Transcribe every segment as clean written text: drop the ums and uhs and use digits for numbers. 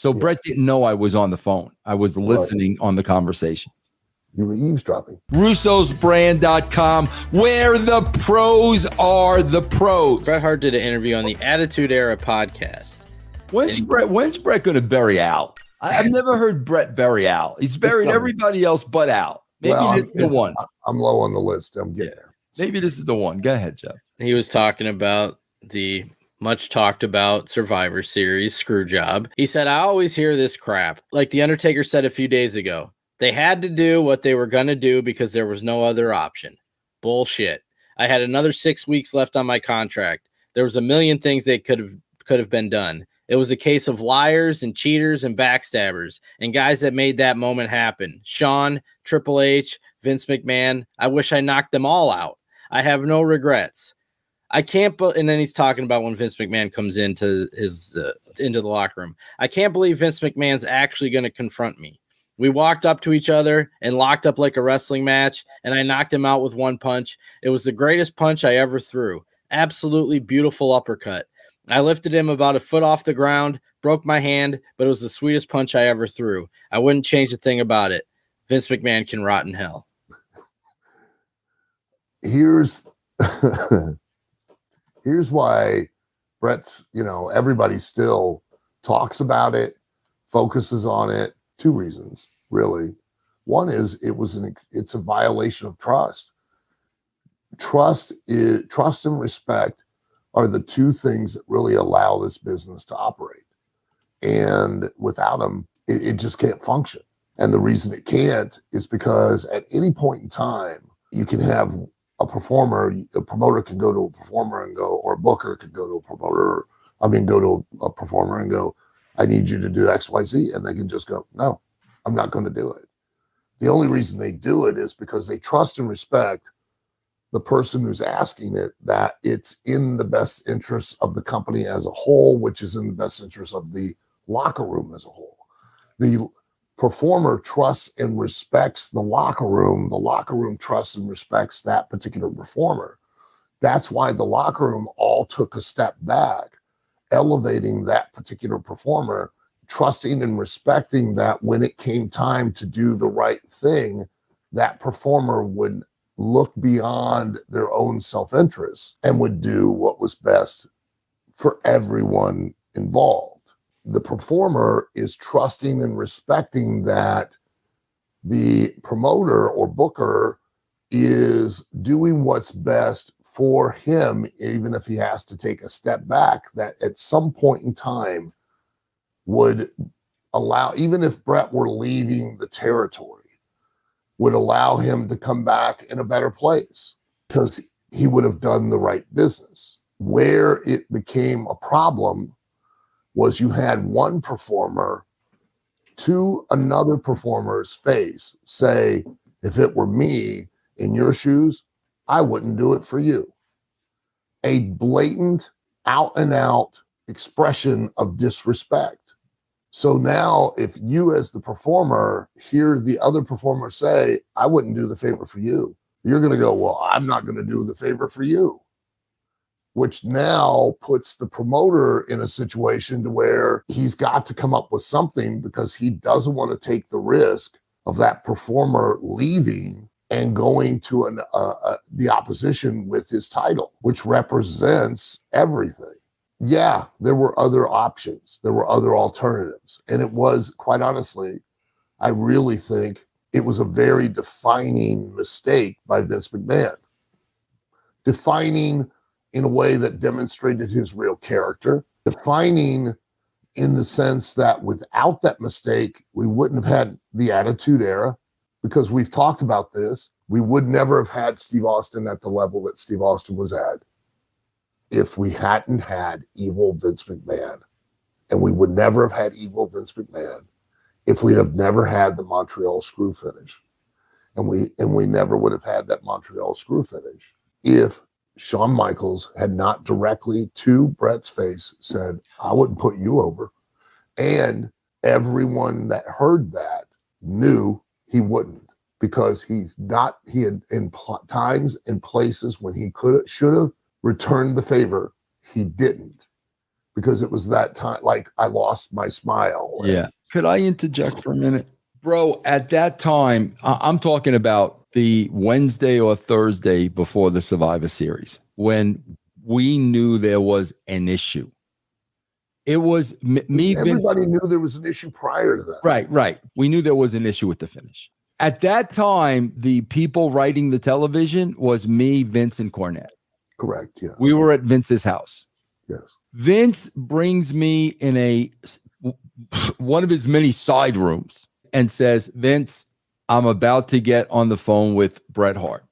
So Bret didn't know I was on the phone. I was listening on the conversation. You were eavesdropping. Russo'sBrand.com, where the pros are the pros. Bret Hart did an interview on the Attitude Era podcast. When's Bret going to bury Al? I've never heard Bret bury Al. He's buried everybody else but Al. Maybe this is the one. I'm low on the list. I'm getting there. Maybe this is the one. Go ahead, Jeff. He was talking about the much talked about Survivor Series screwjob. He said, I always hear this crap. Like The Undertaker said a few days ago, they had to do what they were going to do because there was no other option. Bullshit. I had another 6 weeks left on my contract. There was a million things that could have been done. It was a case of liars and cheaters and backstabbers and guys that made that moment happen. Shawn, Triple H, Vince McMahon. I wish I knocked them all out. I have no regrets. I can't, and then he's talking about when Vince McMahon comes into the locker room. I can't believe Vince McMahon's actually going to confront me. We walked up to each other and locked up like a wrestling match, and I knocked him out with one punch. It was the greatest punch I ever threw. Absolutely beautiful uppercut. I lifted him about a foot off the ground, broke my hand, but it was the sweetest punch I ever threw. I wouldn't change a thing about it. Vince McMahon can rot in hell. Here's why Bret's, everybody still talks about it, focuses on it. Two reasons, really. One is it's a violation of trust. Trust and respect are the two things that really allow this business to operate. And without them, it just can't function. And the reason it can't is because at any point in time, you can have a promoter can go to a performer and go, or a booker could go to a promoter, go to a performer and go, I need you to do X, Y, Z. And they can just go, no, I'm not going to do it. The only reason they do it is because they trust and respect the person who's asking it, that it's in the best interest of the company as a whole, which is in the best interest of the locker room as a whole. The performer trusts and respects the locker room trusts and respects that particular performer. That's why the locker room all took a step back, elevating that particular performer, trusting and respecting that when it came time to do the right thing, that performer would look beyond their own self-interest and would do what was best for everyone involved. The performer is trusting and respecting that the promoter or booker is doing what's best for him, even if he has to take a step back, that at some point in time would allow, even if Bret were leaving the territory, would allow him to come back in a better place because he would have done the right business. Where it became a problem was you had one performer to another performer's face say, if it were me in your shoes, I wouldn't do it for you. A blatant, out and out expression of disrespect. So now if you as the performer hear the other performer say, I wouldn't do the favor for you, you're going to go, well, I'm not going to do the favor for you. Which now puts the promoter in a situation to where he's got to come up with something because he doesn't want to take the risk of that performer leaving and going to the opposition with his title, which represents everything. Yeah, there were other options. There were other alternatives. And it was, quite honestly, I really think it was a very defining mistake by Vince McMahon. Defining in a way that demonstrated his real character. Defining in the sense that without that mistake, we wouldn't have had the Attitude Era, because we've talked about this. We would never have had Steve Austin at the level that Steve Austin was at if we hadn't had evil Vince McMahon. And we would never have had evil Vince McMahon if we'd have never had the Montreal screw finish. And we never would have had that Montreal screw finish if Shawn Michaels had not directly to Bret's face said, I wouldn't put you over. And everyone that heard that knew he wouldn't, because he had in times and places when he should have returned the favor, he didn't. because it was that time, like I lost my smile. Yeah. Could I interject for a minute? Bro, at that time, I'm talking about the Wednesday or Thursday before the Survivor Series, when we knew there was an issue. It was me. Everybody knew there was an issue prior to that. Right. We knew there was an issue with the finish. At that time, the people writing the television was me, Vince, and Cornette. Correct, yes. We were at Vince's house. Yes. Vince brings me in one of his many side rooms and says, Vince, I'm about to get on the phone with Bret Hart.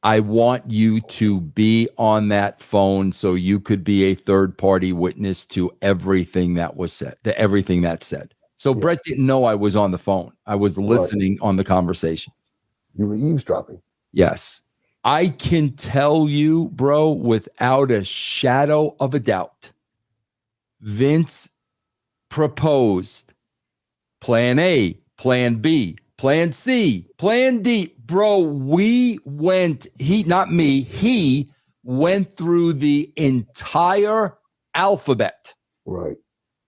I want you to be on that phone so you could be a third-party witness to everything that was said, to everything that's said. So yeah. Bret didn't know I was on the phone. I was listening on the conversation. You were eavesdropping. Yes. I can tell you, bro, without a shadow of a doubt, Vince proposed plan A, plan B, plan C, plan D. Bro, he went through the entire alphabet. Right.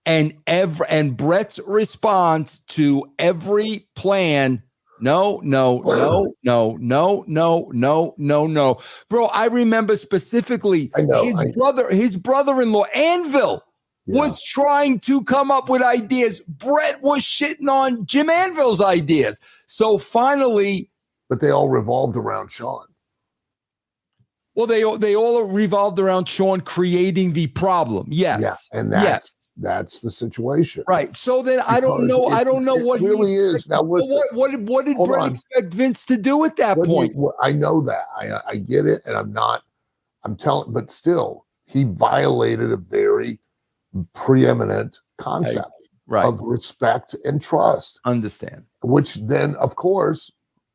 And Bret's response to every plan, no. Bro, I remember specifically his brother-in-law, Anvil, was trying to come up with ideas. Bret was shitting on Jim Anvil's ideas. So finally... But they all revolved around Shawn. Well, they all revolved around Shawn creating the problem. Yes. Yeah, and that's the situation. Right. So then I don't know what it really is. Now what did Bret expect Vince to do at that point? I know that. I get it, and but still, he violated a very preeminent concept of respect and trust. Understand. Which then, of course,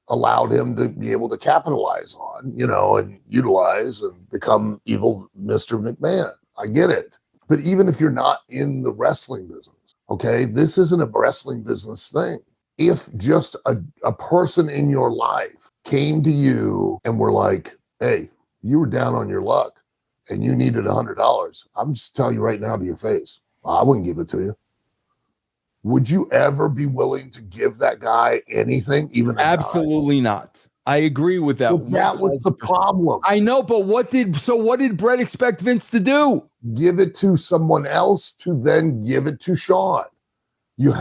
allowed him to be able to capitalize on, and utilize and become evil Mr. McMahon. I get it. But even if you're not in the wrestling business, okay, this isn't a wrestling business thing. If just a person in your life came to you and were like, hey, you were down on your luck and you needed $100, I'm just telling you right now to your face, I wouldn't give it to you. Would you ever be willing to give that guy anything? Even absolutely not. I agree with that. Well, that was the problem. I know, but what did Bret expect Vince to do? Give it to someone else to then give it to Shawn. You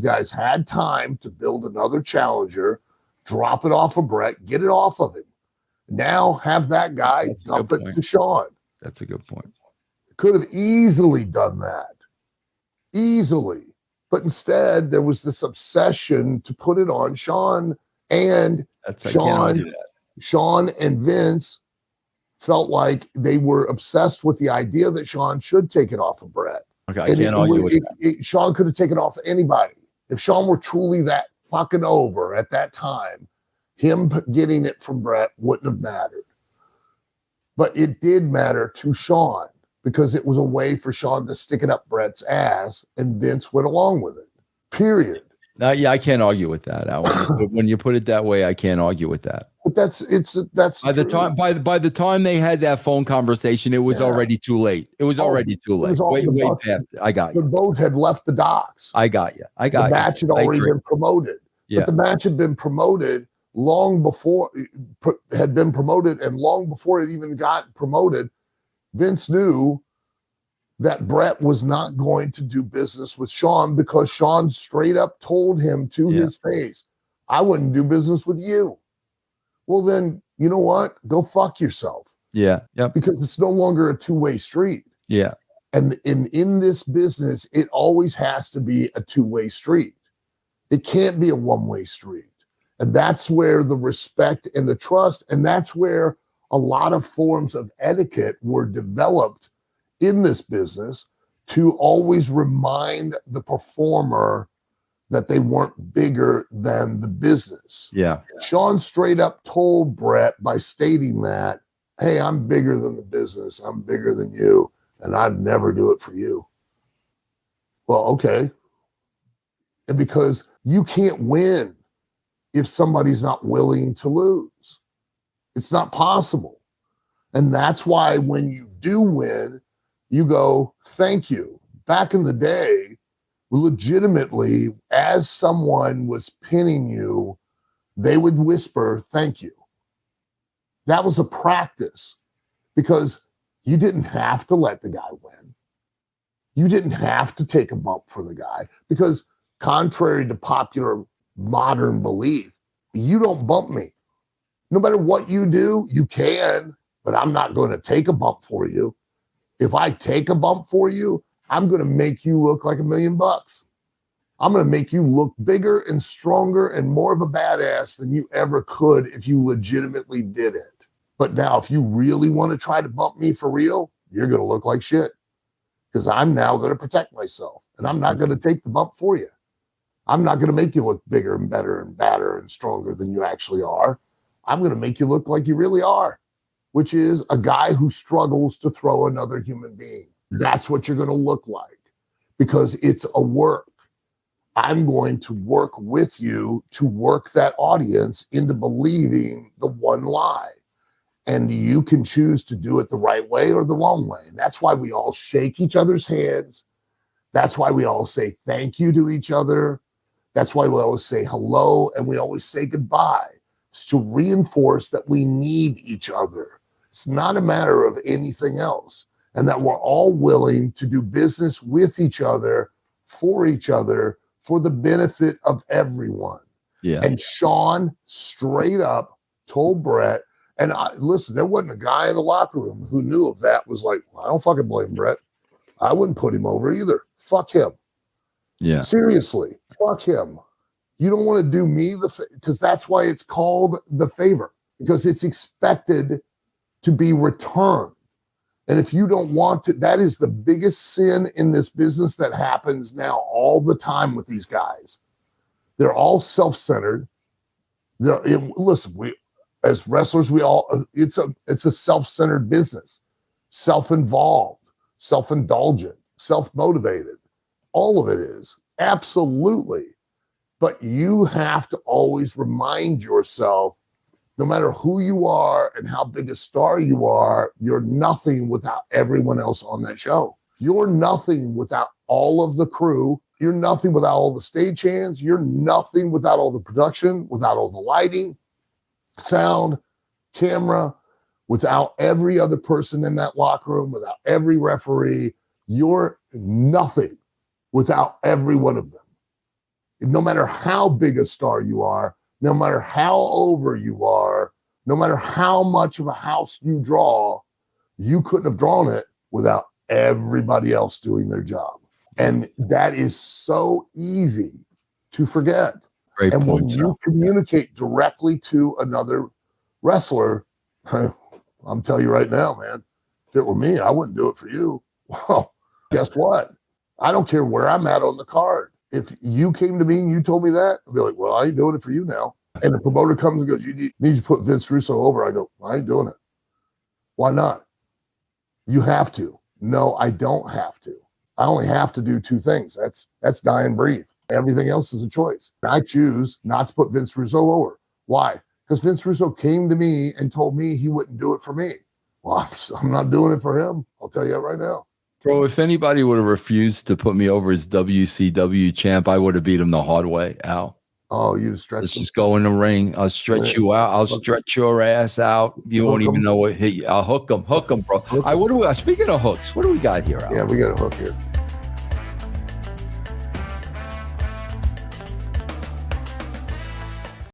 guys had time to build another challenger, drop it off of Bret, get it off of him. Now have that guy dump it to Shawn. That's a good point. Could have easily done that. Easily. But instead, there was this obsession to put it on Shawn, and Shawn and Vince felt like they were obsessed with the idea that Shawn should take it off of Bret. Okay, I can't argue with that. Shawn could have taken it off anybody. If Shawn were truly that fucking over at that time, him getting it from Bret wouldn't have mattered. But it did matter to Shawn, because it was a way for Shawn to stick it up Bret's ass, and Vince went along with it. Period. I can't argue with that, Alan. When you put it that way, I can't argue with that. But that's by the time they had that phone conversation, it was already too late. It was already too late. Way past it. I got you. The boat had left the docks. I got you. The match had already been promoted. Yeah. But the match had been promoted long before and long before it even got promoted. Vince knew that Bret was not going to do business with Shawn, because Shawn straight up told him to his face, I wouldn't do business with you. Well, then, you know what? Go fuck yourself. Yeah. Yep. Because it's no longer a two-way street. Yeah. And in this business, it always has to be a two-way street. It can't be a one-way street. And that's where the respect and the trust, and that's where a lot of forms of etiquette were developed in this business, to always remind the performer that they weren't bigger than the business. Yeah. Shawn straight up told Bret by stating that, hey, I'm bigger than the business. I'm bigger than you, and I'd never do it for you. Well, okay. And because you can't win if somebody's not willing to lose. It's not possible. And that's why when you do win, you go, thank you. Back in the day, legitimately, as someone was pinning you, they would whisper, thank you. That was a practice because you didn't have to let the guy win. You didn't have to take a bump for the guy because, contrary to popular modern belief, you don't bump me. No matter what you do, you can, but I'm not going to take a bump for you. If I take a bump for you, I'm going to make you look like $1 million. I'm going to make you look bigger and stronger and more of a badass than you ever could if you legitimately did it. But now, if you really want to try to bump me for real, you're going to look like shit because I'm now going to protect myself and I'm not going to take the bump for you. I'm not going to make you look bigger and better and badder and stronger than you actually are. I'm going to make you look like you really are, which is a guy who struggles to throw another human being. That's what you're going to look like because it's a work. I'm going to work with you to work that audience into believing the one lie. And you can choose to do it the right way or the wrong way. And that's why we all shake each other's hands. That's why we all say thank you to each other. That's why we always say hello and we always say goodbye. It's to reinforce that we need each other. It's not a matter of anything else. And that we're all willing to do business with each other, for the benefit of everyone. Yeah. And Sean straight up told Bret, and listen, there wasn't a guy in the locker room who knew of that was like, well, I don't fucking blame Bret. I wouldn't put him over either. Fuck him. Yeah. Seriously, fuck him. You don't want to do me because that's why it's called the favor, because it's expected to be returned. And if you don't want to, that is the biggest sin in this business that happens now all the time with these guys. They're all self-centered. Listen, we as wrestlers, it's a self-centered business, self-involved, self-indulgent, self-motivated. All of it is, absolutely. But you have to always remind yourself, no matter who you are and how big a star you are, you're nothing without everyone else on that show. You're nothing without all of the crew. You're nothing without all the stagehands. You're nothing without all the production, without all the lighting, sound, camera, without every other person in that locker room, without every referee. You're nothing without every one of them. No matter how big a star you are, no matter how over you are, no matter how much of a house you draw, you couldn't have drawn it without everybody else doing their job. And that is so easy to forget. Great and point, when you communicate directly to another wrestler, I'm telling you right now, man, if it were me, I wouldn't do it for you. Well, guess what? I don't care where I'm at on the card. If you came to me and you told me that, I'd be like, well, I ain't doing it for you now. And the promoter comes and goes, you need to put Vince Russo over. I go, I ain't doing it. Why not? You have to. No, I don't have to. I only have to do two things. That's die and breathe. Everything else is a choice. I choose not to put Vince Russo over. Why? Because Vince Russo came to me and told me he wouldn't do it for me. Well, I'm not doing it for him. I'll tell you that right now. Bro, if anybody would have refused to put me over as WCW champ, I would have beat him the hard way, Al. Oh, you stretch. Let's just go in the ring. I'll stretch you out. I'll stretch your ass out. You won't even know what hit you. I'll hook them, bro. Speaking of hooks, what do we got here, Al? Yeah, we got a hook here.